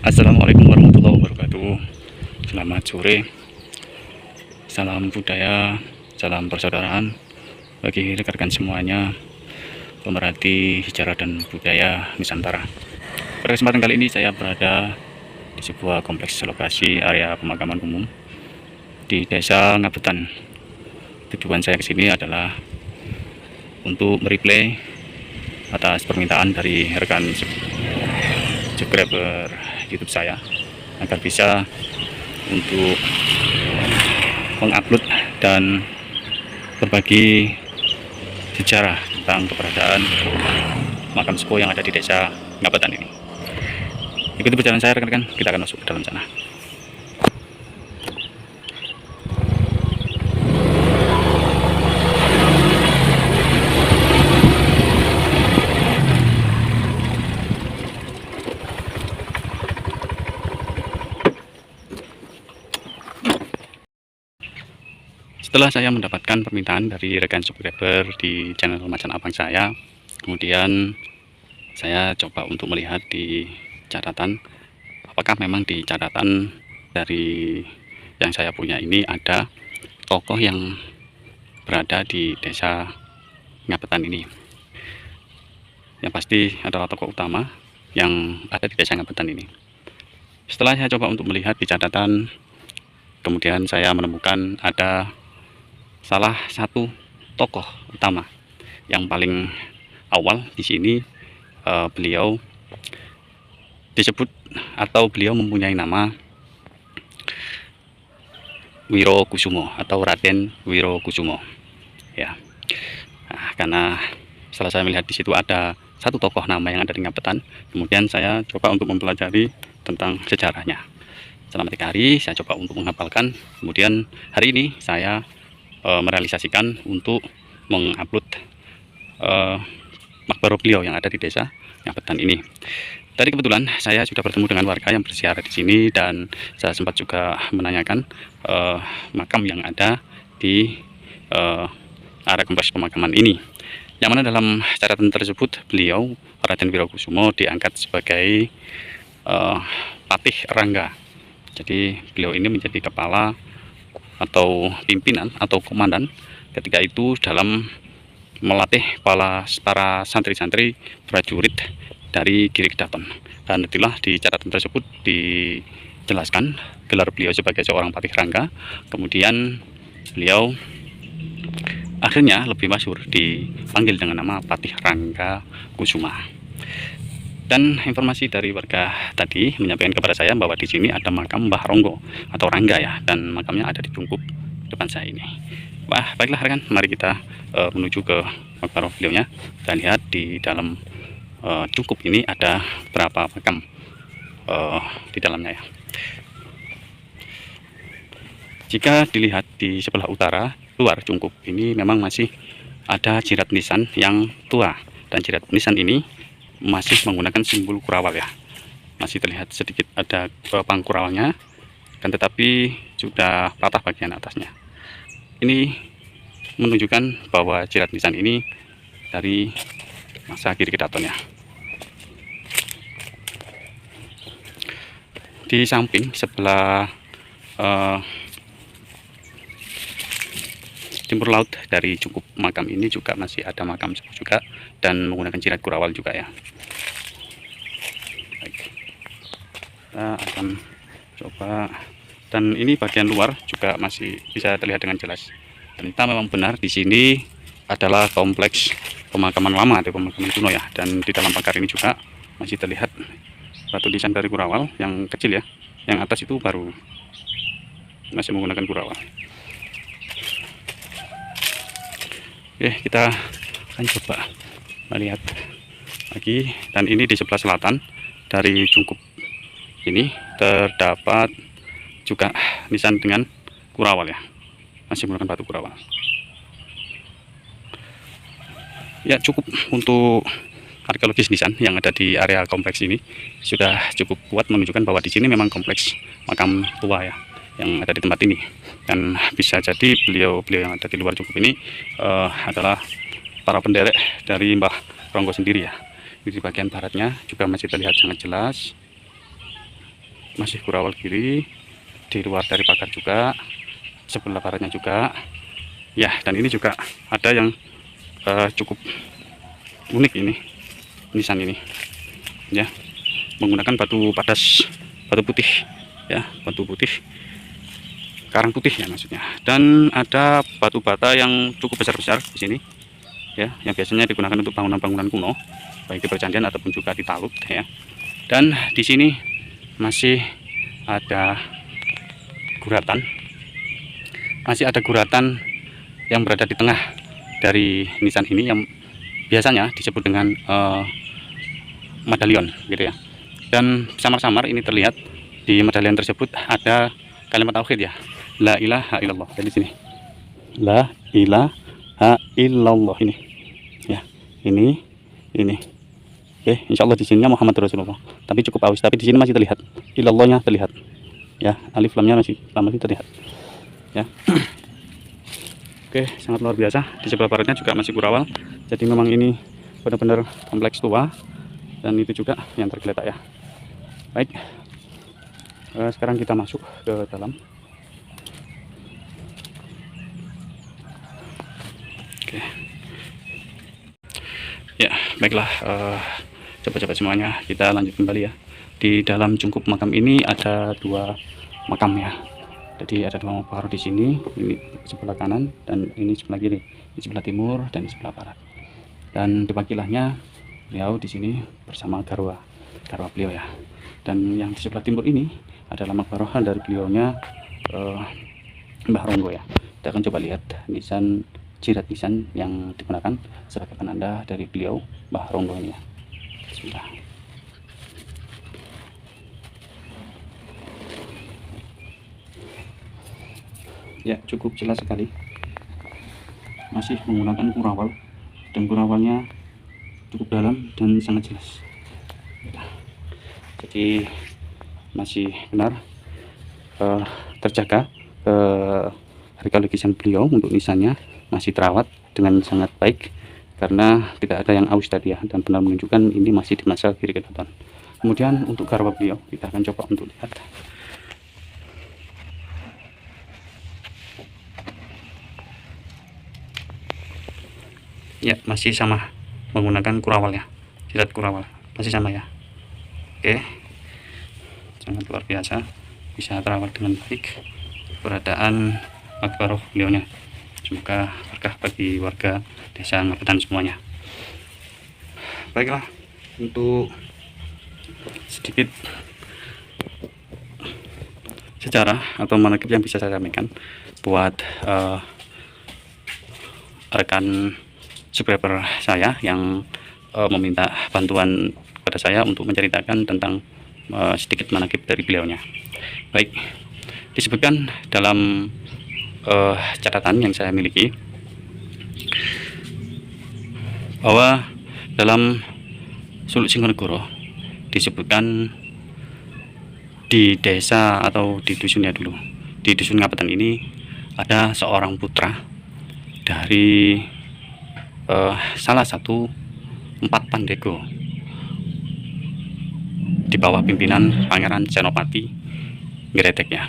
Assalamualaikum warahmatullahi wabarakatuh. Selamat sore. Salam budaya, salam persaudaraan bagi rekan-rekan semuanya pemerhati sejarah dan budaya Nusantara. Pada kesempatan kali ini saya berada di sebuah kompleks lokasi area pemakaman umum di Desa Ngabetan. Tujuan saya ke sini adalah untuk mereplay atas permintaan dari rekan subscriber YouTube saya agar bisa untuk mengupload dan berbagi sejarah tentang keberadaan makam sepuh yang ada di Desa Ngabetan ini. Ikuti perjalanan saya rekan-rekan, kita akan masuk ke dalam sana. Setelah saya mendapatkan permintaan dari rekan subscriber di channel Macan Abang saya, kemudian saya coba untuk melihat di catatan, apakah memang di catatan dari yang saya punya ini ada tokoh yang berada di Desa Ngabetan ini. Yang pasti adalah tokoh utama yang ada di Desa Ngabetan ini. Setelah saya coba untuk melihat di catatan, kemudian saya menemukan ada salah satu tokoh utama yang paling awal di sini. Beliau disebut atau beliau mempunyai nama Wirokusumo atau Raden Wirokusumo ya. Nah, karena setelah saya melihat di situ ada satu tokoh nama yang ada di Ngabetan, kemudian saya coba untuk mempelajari tentang sejarahnya. Selama 3 hari saya coba untuk menghafalkan, kemudian hari ini saya merealisasikan untuk mengupload makbaro beliau yang ada di Desa Ngabetan ini. Tadi kebetulan saya sudah bertemu dengan warga yang berziarah di sini dan saya sempat juga menanyakan makam yang ada di area kompleks pemakaman ini. Yang mana dalam catatan tersebut beliau Raden Wirokusumo diangkat sebagai patih rangga. Jadi beliau ini menjadi kepala atau pimpinan atau komandan ketika itu dalam melatih para santri-santri prajurit dari Giri Kedaton. Dan itulah di catatan tersebut dijelaskan gelar beliau sebagai seorang patih rangga. Kemudian beliau akhirnya lebih masyhur dipanggil dengan nama Patih Rangga Kusuma. Dan informasi dari warga tadi menyampaikan kepada saya bahwa di sini ada makam Mbah Ronggo atau Rangga ya, dan makamnya ada di Tungkup depan saya ini. Wah, baiklah rekan, mari kita menuju ke makam beliaunya dan lihat di dalam Tungkup ini ada berapa makam di dalamnya ya. Jika dilihat di sebelah utara luar Tungkup ini memang masih ada jirat nisan yang tua, dan jirat nisan ini masih menggunakan simbol kurawal ya. Masih terlihat sedikit ada pangkurawalnya, dan tetapi sudah patah bagian atasnya. Ini menunjukkan bahwa jirat nisan ini dari masa Giri Kedaton ya. Di samping sebelah timur laut dari Tungkup makam ini juga masih ada makam sepuh juga dan menggunakan jirat kurawal juga ya. Baik. Kita akan Coba, dan ini bagian luar juga masih bisa terlihat dengan jelas. Ternyata memang benar di sini adalah kompleks pemakaman lama atau pemakaman kuno ya. Dan di dalam pagar ini juga masih terlihat batu nisan dari Kurawal yang kecil ya. Yang atas itu baru masih menggunakan Kurawal. Oke, kita akan coba melihat lagi. Dan ini di sebelah selatan dari cungkup ini terdapat juga nisan dengan Kurawal ya, masih menggunakan batu Kurawal. Ya, cukup untuk arkeologis nisan yang ada di area kompleks ini sudah cukup kuat menunjukkan bahwa di sini memang kompleks makam tua ya yang ada di tempat ini. Dan bisa jadi beliau-beliau yang ada di luar cungkup ini adalah para penderek dari Mbah Ronggo sendiri ya. Di bagian baratnya juga masih terlihat sangat jelas, masih Kurawal kiri, di luar dari pagar juga, sebelah baratnya juga ya. Dan ini juga ada yang cukup unik ini, nisan ini ya, menggunakan batu padas, batu putih ya, batu putih, karang putih ya maksudnya. Dan ada batu bata yang cukup besar-besar di sini ya, yang biasanya digunakan untuk bangunan-bangunan kuno, baik di perjanjian ataupun juga di talut ya. Dan di sini masih ada guratan, yang berada di tengah dari nisan ini yang biasanya disebut dengan medalion gitu ya. Dan samar-samar ini terlihat di medalion tersebut ada kalimat tauhid ya, la ilaha illallah. Jadi sini la ilaha illallah ini ya, ini oke, insya Allah di sininya Muhammad Rasulullah, tapi cukup aus. Tapi di sini masih terlihat illallahnya, terlihat ya, alif lamnya masih terlihat ya. Oke, sangat luar biasa. Di sebelah baratnya juga masih Kurawal. Jadi memang ini benar-benar kompleks tua, dan itu juga yang tergeletak ya. Baik, sekarang kita masuk ke dalam. Oke ya, baiklah, coba-coba semuanya kita lanjut kembali ya. Di dalam cungkup makam ini ada dua makam ya. Jadi ada dua makam di sini, ini sebelah kanan dan ini sebelah kiri, di sebelah timur dan di sebelah barat. Dan di bakilahnya beliau di sini bersama garwa beliau ya. Dan yang di sebelah timur ini adalah makbaroh dari beliaunya Mbah Ronggo ya. Kita akan coba lihat nisan, jirat nisan yang digunakan sebagai penanda dari beliau Mbah Ronggo ini ya. Bismillah. Ya, cukup jelas sekali, masih menggunakan Kurawal, dan Kurawalnya cukup dalam dan sangat jelas. Jadi masih benar terjaga arkeologisan beliau. Untuk nisannya masih terawat dengan sangat baik karena tidak ada yang aus tadi ya, dan benar menunjukkan ini masih di masa kiri Kedaton. Kemudian untuk garwa beliau kita akan coba untuk lihat. Ya, masih sama menggunakan Kurawal ya, jirat Kurawal masih sama ya. Oke, sangat luar biasa, bisa terawat dengan baik keberadaan makbaroh beliaunya. Semoga berkah bagi warga desa Ngapedan semuanya. Baiklah, untuk sedikit sejarah atau manakib yang bisa saya sampaikan buat rekan subscriber saya yang meminta bantuan kepada saya untuk menceritakan tentang sedikit manakib dari beliaunya. Baik, disebutkan dalam catatan yang saya miliki bahwa dalam Suluk Singgonegoro disebutkan di desa atau di dusunnya dulu, di dusun Ngapedan ini ada seorang putra dari salah satu 4 pandego di bawah pimpinan Pangeran Senopati Ngredek ya.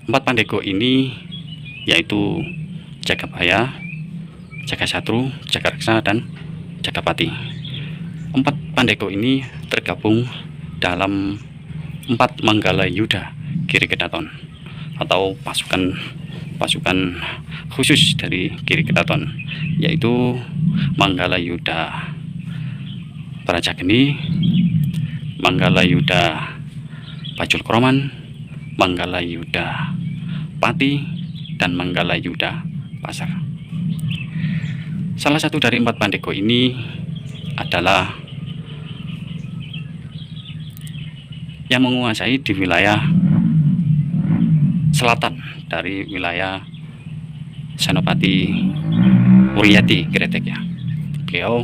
4 pandego ini yaitu Jagabaya, Jagasatru, Jagareksa, dan Jagapati. 4 pandego ini tergabung dalam 4 Manggala Yuda Giri Kedaton, atau pasukan khusus dari Giri Kedaton, yaitu Manggala Yuda Paracageni, Manggala Yuda Pacul Kroman, Manggala Yuda Pati, dan Manggala Yuda Pasar. Salah satu dari 4 pandego ini adalah yang menguasai di wilayah selatan dari wilayah Senopati Wuryati Gretek ya. Beliau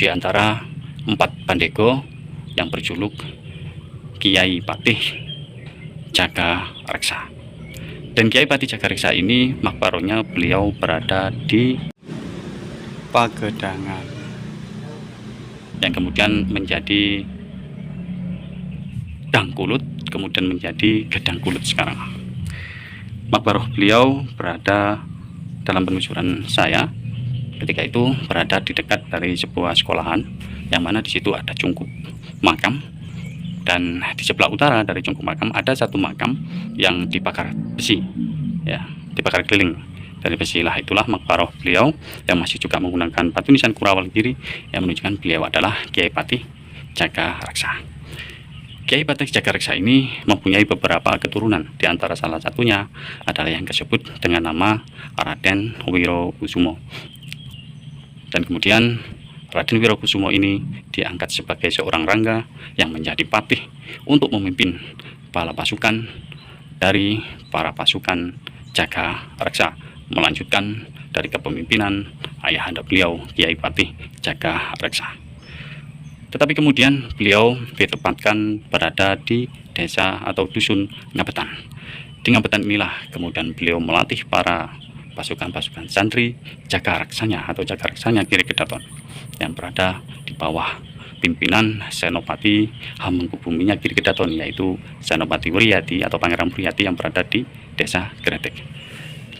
di antara 4 pandego yang berjuluk Kiai Patih Jaga Reksa. Dan Kiai Patih Jaga Reksa ini makbarohnya beliau berada di Pagedangan, yang kemudian menjadi Dangkulut, kemudian menjadi Gedangkulut sekarang. Makbaroh beliau berada dalam penelusuran saya ketika itu berada di dekat dari sebuah sekolahan, yang mana di situ ada cungkup makam, dan di sebelah utara dari cungkup makam ada satu makam yang dibakar besi ya, dibakar keliling dari besi. Lah itulah makbaroh beliau yang masih juga menggunakan batu nisan Kurawal Giri yang menunjukkan beliau adalah Kiai Patih Jaga Reksa. Kiai Patih Jaga Reksa ini mempunyai beberapa keturunan, di antara salah satunya adalah yang disebut dengan nama Raden Wirokusumo. Dan kemudian Raden Wirokusumo ini diangkat sebagai seorang rangga yang menjadi patih untuk memimpin para pasukan dari para pasukan Jaga Reksa, melanjutkan dari kepemimpinan ayahanda beliau Kiai Patih Jaga Reksa. Tetapi kemudian beliau ditempatkan berada di desa atau dusun Ngabetan. Di Ngabetan inilah kemudian beliau melatih para pasukan-pasukan santri Jaga Reksanya atau Jaga Reksanya Giri Kedaton yang berada di bawah pimpinan Senopati Hamengkubuminya Giri Kedaton, yaitu Senopati Wuryati atau Pangeran Wuryati yang berada di desa Gretek.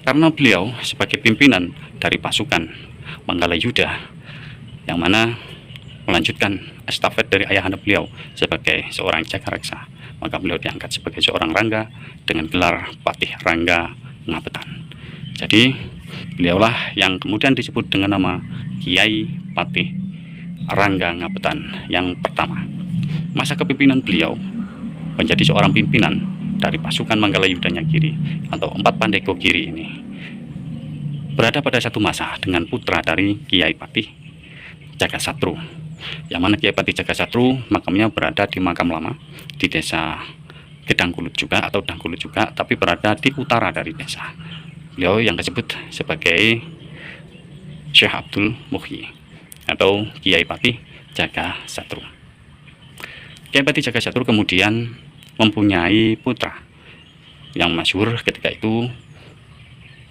Karena beliau sebagai pimpinan dari pasukan Manggala Yuda yang mana melanjutkan estafet dari ayahanda beliau sebagai seorang Jaga Reksa, maka beliau diangkat sebagai seorang rangga dengan gelar Patih Rangga Ngabetan. Jadi beliaulah yang kemudian disebut dengan nama Kiai Patih Rangga Ngabetan yang pertama. Masa kepemimpinan beliau menjadi seorang pimpinan dari pasukan Manggala Yudanya Giri atau 4 pandego Giri ini berada pada satu masa dengan putra dari Kiai Patih Jagasatru, yang mana Kiai Patih Jagasatru makamnya berada di makam lama di desa Gedangkulut juga atau Dangkulut juga, tapi berada di utara dari desa. Beliau yang disebut sebagai Syekh Abdul Muhyi atau Kiai Patih Jagasatru. Kiai Patih Jagasatru kemudian mempunyai putra yang masyhur ketika itu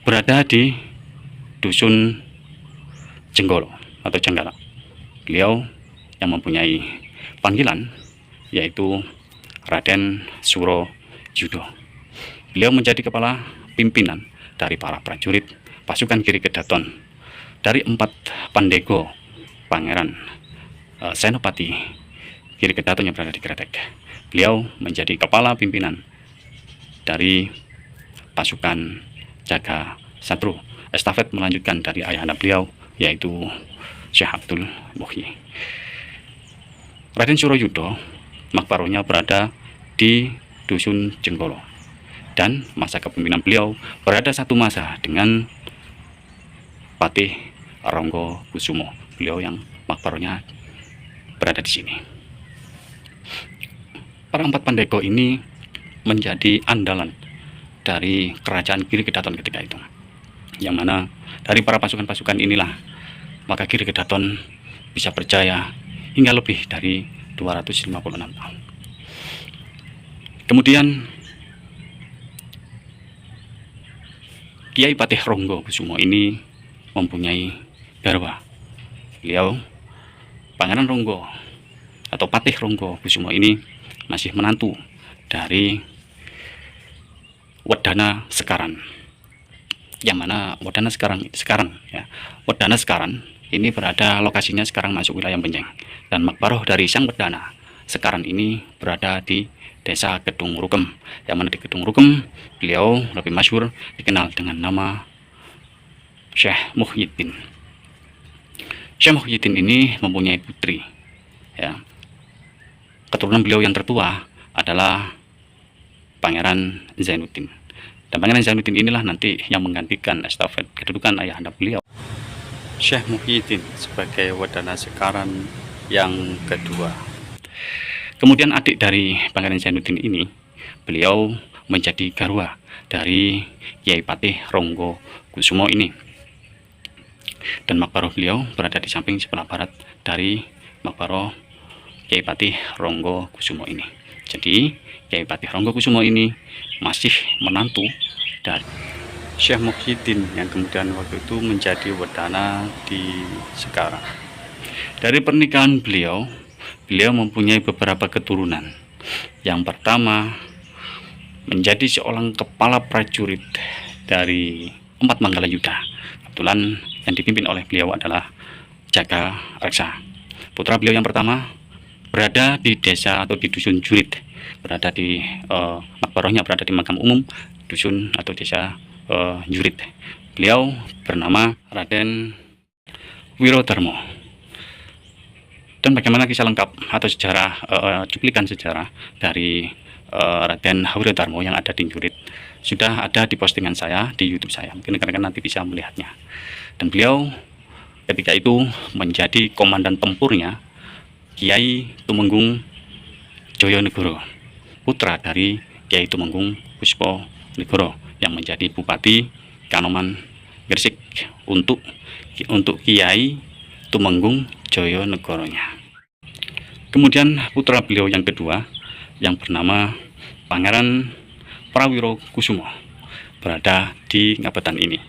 berada di dusun Jenggolo atau Jenggala. Beliau yang mempunyai panggilan yaitu Raden Suro Yudo. Beliau menjadi kepala pimpinan dari para prajurit pasukan Giri Kedaton dari 4 pandego Pangeran Senopati Giri Kedaton yang berada di Gretek. Beliau menjadi kepala pimpinan dari pasukan Jagasatru. Estafet melanjutkan dari ayahanda beliau yaitu Syekh Abdul Muhyi. Raden Suroyudo makbarohnya berada di dusun Jenggolo, dan masa kepemimpinan beliau berada satu masa dengan Patih Rangga Kusumo. Beliau yang makbarohnya berada di sini. Para 4 pandego ini menjadi andalan dari kerajaan Giri Kedaton ketika itu, yang mana dari para pasukan-pasukan inilah maka Giri Kedaton bisa berjaya hingga lebih dari 256 tahun. Kemudian Kiai Patih Rangga Kusumo ini mempunyai garwa. Beliau Pangeran Rangga atau Patih Rangga Kusumo ini masih menantu dari Wedana Sekaran, yang mana Wedana sekarang ya, Wedana Sekaran ini berada lokasinya sekarang masuk wilayah Benyeng, dan makbaroh dari Sang Wedana Sekaran ini berada di Desa Kedung Rukem, yang mana di Kedung Rukem beliau lebih masyhur dikenal dengan nama Syekh Muhyiddin. Syekh Muhyiddin ini mempunyai putri, ya. Keturunan beliau yang tertua adalah Pangeran Zainuddin, dan Pangeran Zainuddin inilah nanti yang menggantikan estafet kedudukan ayahanda beliau, Syekh Muhyiddin, sebagai Wadana Sekaran yang kedua. Kemudian adik dari Pangeran Zainuddin ini, beliau menjadi garwa dari Kyai Patih Ronggo Kusumo ini, dan makbaro beliau berada di samping sebelah barat dari makbaro Kyai Patih Ronggo Kusumo ini. Jadi Kyai Patih Ronggo Kusumo ini masih menantu dari Syekh Muhyiddin yang kemudian waktu itu menjadi Wadana di Sekarang. Dari pernikahan beliau mempunyai beberapa keturunan. Yang pertama, menjadi seorang kepala prajurit dari 4 Manggala Yuda. Kebetulan yang dipimpin oleh beliau adalah Jaga Reksa. Putra beliau yang pertama berada di desa atau di dusun Jurit, berada di makbarohnya berada di makam umum dusun atau desa Jurit. Beliau bernama Raden Wirodarmo. Dan bagaimana kisah lengkap atau sejarah, cuplikan sejarah dari Raden Wirodarmo yang ada di Jurit sudah ada di postingan saya di YouTube saya. Mungkin rekan-rekan nanti bisa melihatnya. Dan beliau ketika itu menjadi komandan tempurnya Kiai Tumenggung Joyonegoro, putra dari Kiai Tumenggung Pusponegoro yang menjadi Bupati Kanoman Gresik untuk Kiai Tumenggung Joyonegoronya. Kemudian putra beliau yang kedua yang bernama Pangeran Prawiro Kusumo berada di Ngabetan ini.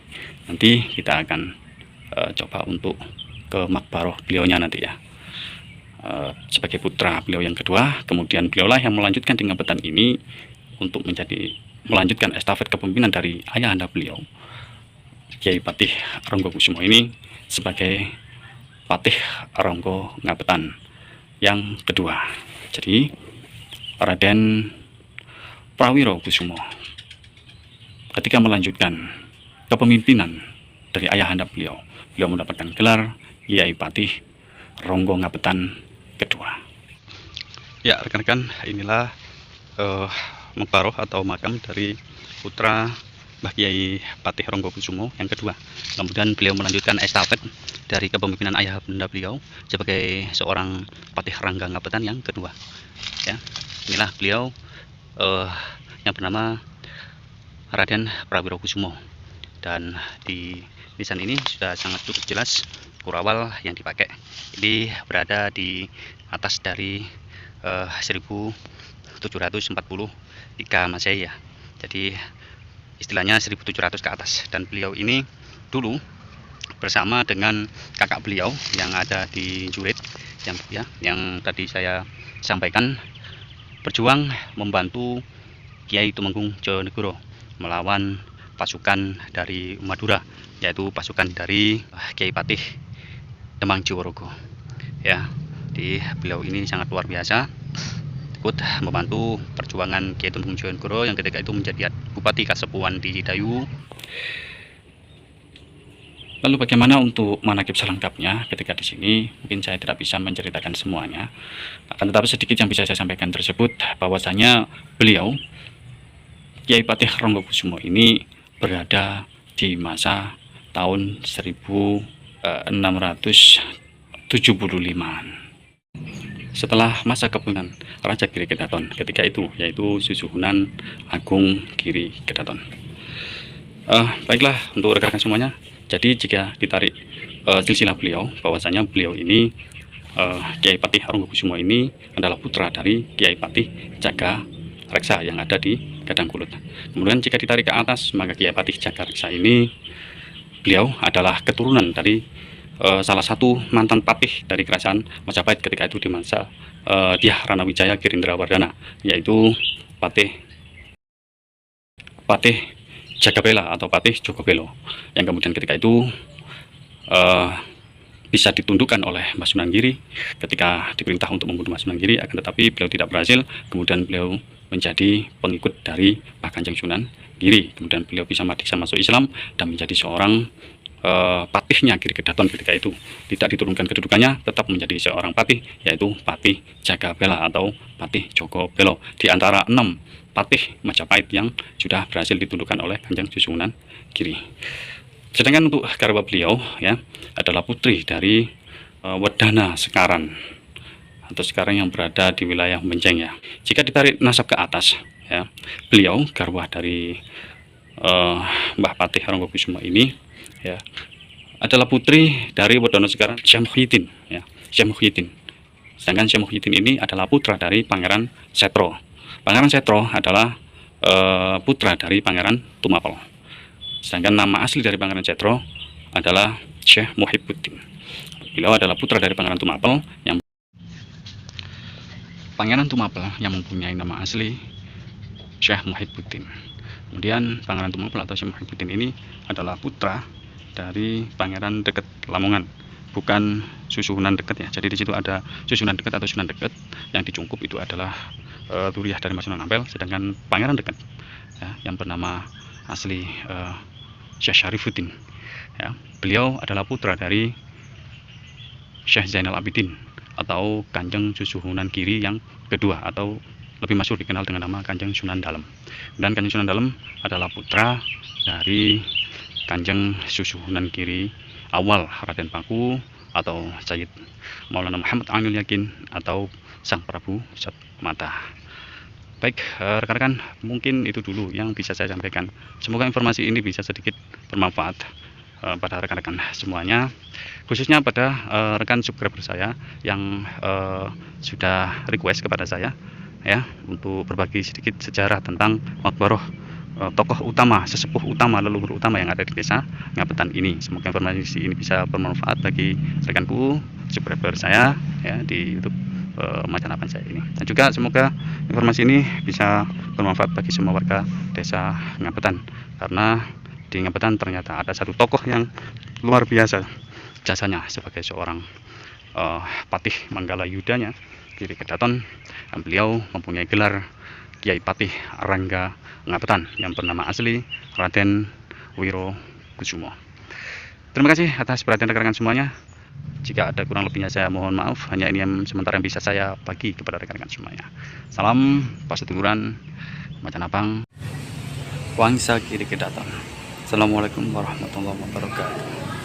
Nanti kita akan coba untuk ke makbaroh beliaunya nanti ya. Sebagai putra beliau yang kedua, kemudian beliaulah yang melanjutkan di Ngabetan ini untuk melanjutkan estafet kepemimpinan dari ayahanda beliau Kyai Patih Ronggo Kusumo ini sebagai Patih Ronggo Ngabetan yang kedua. Jadi Raden Prawiro Kusumo ketika melanjutkan kepemimpinan dari ayahanda beliau mendapatkan gelar Kyai Patih Ronggo Ngabetan kedua. Ya rekan-rekan, inilah makbaroh atau makam dari putra Mbah Kyai Patih Ronggo Kusumo yang kedua. Kemudian beliau melanjutkan estafet dari kepemimpinan ayahanda beliau sebagai seorang Patih Rangga Ngabetan yang kedua. Ya, inilah beliau yang bernama Raden Prawiro Kusumo, dan di nisan ini sudah sangat cukup jelas kurawal yang dipakai. Ini berada di atas dari 1740 Ika Masehi ya. Jadi istilahnya 1700 ke atas, dan beliau ini dulu bersama dengan kakak beliau yang ada di Jurit yang tadi saya sampaikan, berjuang membantu Kiai Tumenggung Joyonegoro melawan pasukan dari Madura, yaitu pasukan dari Kiai Patih Demang Jiworogo. Ya, di beliau ini sangat luar biasa, ikut membantu perjuangan Kiai Tumenggung Joyonegoro yang ketika itu menjadi Bupati Kasepuhan di Dayu. Lalu bagaimana untuk manakib selengkapnya? Ketika di sini mungkin saya tidak bisa menceritakan semuanya, akan tetapi sedikit yang bisa saya sampaikan tersebut bahwasanya beliau Kyai Patih Ronggo Kusumo ini berada di masa tahun 1675 setelah masa kepemimpinan Raja Giri Kedaton ketika itu, yaitu Susuhunan Agung Giri Kedaton. Baiklah untuk rekan-rekan semuanya. Jadi jika ditarik silsilah beliau, bahwasanya beliau ini Kyai Patih Ronggo Kusumo ini adalah putra dari Kyai Patih Jaga Reksa yang ada di Gadang Kulut. Kemudian jika ditarik ke atas, maka Kyai Patih Jaga Reksa ini beliau adalah keturunan dari salah satu mantan patih dari kerajaan Majapahit ketika itu di masa Dyah Ranawijaya Girindrawardhana, yaitu Patih Jagabela atau Patih Jogobelo, yang kemudian ketika itu bisa ditundukkan oleh Mas Sunan Giri ketika diperintah untuk membunuh Mas Sunan Giri, akan tetapi beliau tidak berhasil. Kemudian beliau menjadi pengikut dari Mbah Kanjeng Sunan Giri. Kemudian beliau bisa masuk Islam dan menjadi seorang patihnya Giri Kedaton. Ketika itu tidak diturunkan kedudukannya, tetap menjadi seorang patih, yaitu Patih Jagabela atau Patih Joko Belo, di antara 6 patih Majapahit yang sudah berhasil ditundukkan oleh Kanjeng Sunan Giri. Sedangkan untuk garwa beliau ya adalah putri dari Wedana Sekaran atau sekarang yang berada di wilayah Menceng ya. Jika ditarik nasab ke atas ya, beliau garwa dari Mbah Patih Ranggabumisuma ini ya adalah putri dari Wedana Sekaran Syekh Muhyiddin ya, Syekh Muhyiddin. Sedangkan Syekh Muhyiddin ini adalah putra dari Pangeran Setro. Pangeran Setro adalah putra dari Pangeran Tumapel. Sedangkan nama asli dari Pangeran Setro adalah Syekh Muhibbuddin. Beliau adalah putra dari Pangeran Tumapel yang mempunyai nama asli Syekh Muhibbuddin. Kemudian Pangeran Tumapel atau Syekh Muhibbuddin ini adalah putra dari Pangeran Dekat Lamongan, bukan susunan Dekat ya. Jadi di situ ada susunan Dekat atau Sunan Dekat, yang dicungkup itu adalah Turiah dari Mas Sunan Ampel. Sedangkan Pangeran Dekat ya, yang bernama asli Syekh Syarifuddin ya, beliau adalah putra dari Syekh Zainal Abidin atau Kanjeng Susuhunan Giri yang kedua, atau lebih masyhur dikenal dengan nama Kanjeng Sunan Dalem. Dan Kanjeng Sunan Dalem adalah putra dari Kanjeng Susuhunan Giri awal, Raden Paku atau Sayyid Maulana Muhammad Ainul Yakin atau Sang Prabu Zat Mata. Baik, rekan-rekan, mungkin itu dulu yang bisa saya sampaikan. Semoga informasi ini bisa sedikit bermanfaat pada rekan-rekan semuanya, khususnya pada rekan subscriber saya yang sudah request kepada saya ya untuk berbagi sedikit sejarah tentang Makbaroh tokoh utama, sesepuh utama, leluhur utama yang ada di desa Ngabetan ini. Semoga informasi ini bisa bermanfaat bagi rekanku subscriber saya ya di YouTube Macan Apan saya ini, dan juga semoga informasi ini bisa bermanfaat bagi semua warga desa Ngabetan, karena di Ngabetan ternyata ada satu tokoh yang luar biasa jasanya sebagai seorang patih Manggala Yudanya Giri Kedaton. Beliau mempunyai gelar Kiai Patih Rangga Ngabetan yang bernama asli Raden Wiro Kusumo. Terima kasih atas perhatian rekan-rekan semuanya. Jika ada kurang lebihnya saya mohon maaf. Hanya ini yang sementara yang bisa saya bagi kepada rekan-rekan semuanya. Salam paseduluran Macan Apang, Wangsa Giri Kedaton. Assalamualaikum warahmatullahi wabarakatuh.